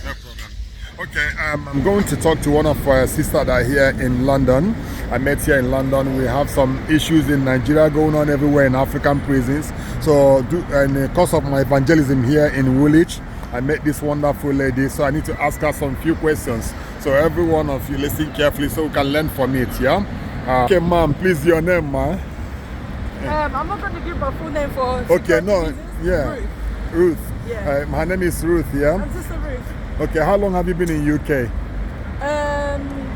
No problem. Okay, I'm going to talk to one of our sisters that are here in London. I met here in London. We have some issues in Nigeria going on everywhere in African prisons. So, in the course of my evangelism here in Woolwich, I met this wonderful lady. So I need to ask her some few questions. So every one of you listen carefully so we can learn from it. Yeah. Okay, ma'am. Please, your name, ma'am. I'm not going to give my full name for. Okay, no, reasons. yeah, Ruth. Yeah. Her name is Ruth. Yeah. I'm Sister Ruth. Okay, how long have you been in UK?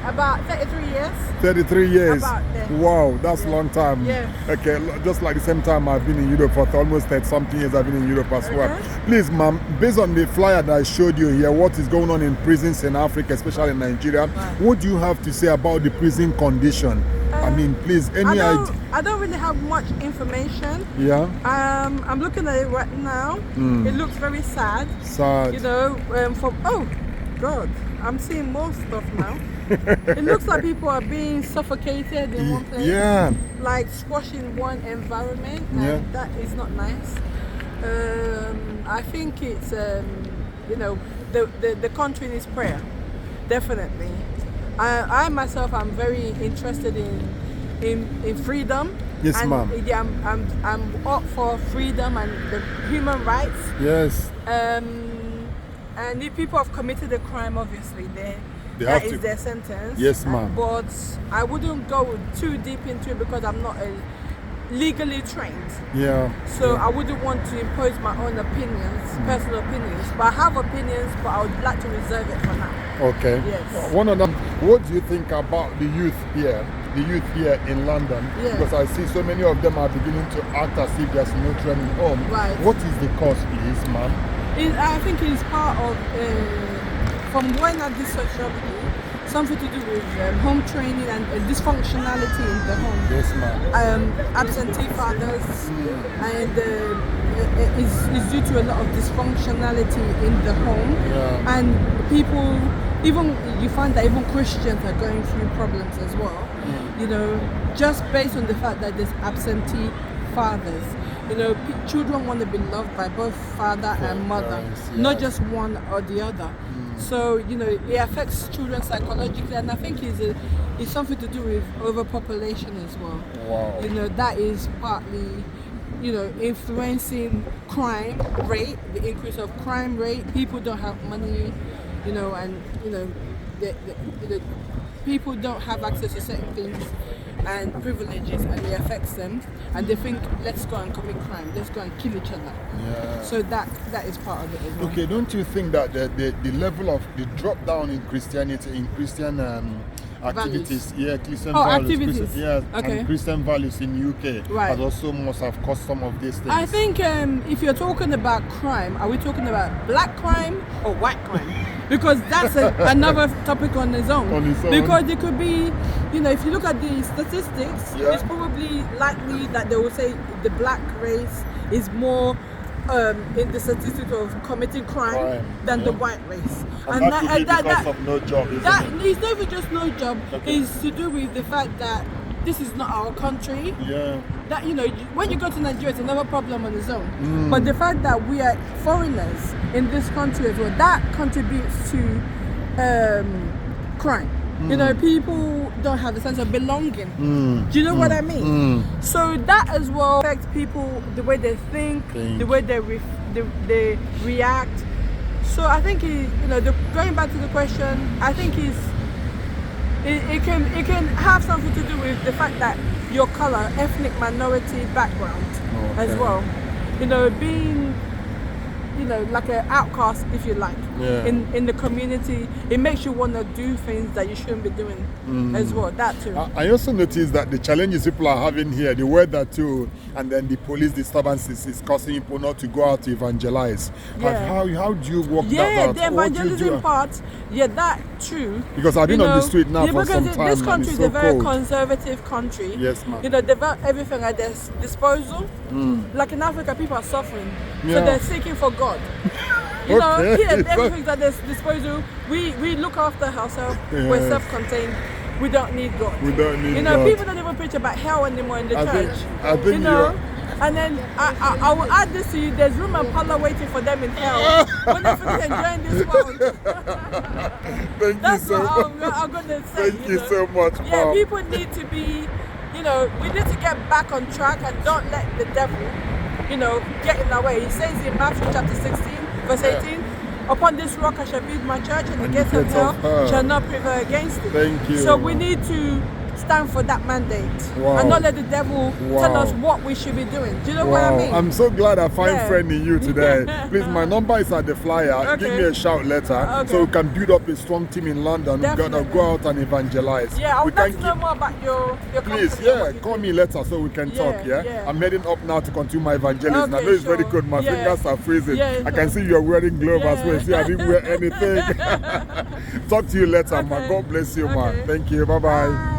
About 33 years. 33 years. About there. Wow, that's a long time. Yeah. Okay, just like the same time I've been in Europe for almost 30 something years. I've been in Europe as well. Please, ma'am, based on the flyer that I showed you here, what is going on in prisons in Africa, especially in Nigeria, what do you have to say about the prison condition? I mean, please, any idea? I don't really have much information. Yeah. I'm looking at it right now. It looks very sad. Sad. You know, oh God, I'm seeing more stuff now. It looks like people are being suffocated in one place. Yeah. Like squashed in one environment. And that is not nice. I think it's you know, the country needs prayer. Definitely. I myself am very interested in freedom. Yes, ma'am. Yeah, I'm up for freedom and the human rights. Yes. And if people have committed a crime, obviously that is their sentence. Yes, ma'am. But I wouldn't go too deep into it because I'm not legally trained. Yeah. So I wouldn't want to impose my own opinions, personal opinions. But I have opinions, but I would like to reserve it for now. Okay. Yes. One of them. What do you think about the youth here? The youth here in London, because I see so many of them are beginning to act as if there's no training home. Right. What is the cause, please, ma'am? I think it's part of, from when I did sociology, something to do with home training and dysfunctionality in the home. Yes, ma'am. Absentee fathers, and is due to a lot of dysfunctionality in the home. Yeah. And people, even you find that even Christians are going through problems as well. You know, just based on the fact that there's absentee fathers. You know, children want to be loved by both father and mother, not just one or the other. So, you know, it affects children psychologically, and I think it's something to do with overpopulation as well. Wow. You know, that is partly, you know, influencing crime rate, the increase of crime rate. People don't have money, you know, and, you know, the people don't have access to certain things and privileges, and it affects them, and they think, let's go and commit crime, let's go and kill each other. Yeah. So that is part of it as well. Okay, don't you think that the level of the drop down in Christianity, in Christian activities, Christian values, activities, and Christian values in UK has also must have caused some of these things? I think if you're talking about crime, are we talking about black crime or white crime? Because that's another topic on its own. Because it could be, you know, if you look at the statistics, it's probably likely that they will say the black race is more in the statistics of committing crime than the white race. And that could be because of no job, isn't it? It's not even just no job, it's to do with the fact that this is not our country. Yeah. That, you know, when you go to Nigeria, it's another problem on its own. But the fact that we are foreigners in this country as well, that contributes to crime. You know, people don't have a sense of belonging. Do you know what I mean? So that as well affects people, the way they think. The way they react. So I think, you know, going back to the question, I think it can have something to do with the fact that your color, ethnic minority background as well. You know, being, you know, like an outcast, if you like, in the community, it makes you want to do things that you shouldn't be doing as well. That too. I also noticed that the challenges people are having here, the weather too, and then the police disturbances is causing people not to go out to evangelize. How do you work that out? Yeah, the evangelism part, that too. Because I've been on the street now for some time. This country is a very conservative country. Yes, ma'am. You know, they've got everything at their disposal. Like in Africa, people are suffering, so they're seeking for God. You know, here everything's at their disposal. We look after ourselves. We're self-contained. We don't need God. We don't need God. You know, people don't even preach about hell anymore in the church. I think And then I will add this to you. There's room and parlor waiting for them in hell. When they finish enjoying this world. Thank That's you so what much. I'm going to say. Thank you so much, Yeah, Mom. people need to be, we need to get back on track and don't let the devil, get in our way. He says in Matthew chapter 16, verse 18, upon this rock I shall build my church, and the gates of hell shall not prevail against it. Thank you. So we need to stand for that mandate Wow. and not let the devil tell Wow. us what we should be doing. Do you know what I mean? I'm so glad I find Yeah. friend in you today. Please, my number is at the flyer. Okay. Give me a shout later Okay. so we can build up a strong team in London. We're gonna Definitely. go out and evangelize. Yeah, I we would like can to know more about your Please, company and what you call do. me later so we can talk, Yeah, yeah? yeah. I'm heading up now to continue my evangelism. I Okay, know it's very sure. good. My Yeah. fingers are freezing. Yeah, I can see you're wearing gloves as well. Yeah. See, I didn't wear anything. Talk to you later, man. Okay. God bless you, man. Okay. Thank you. Bye-bye.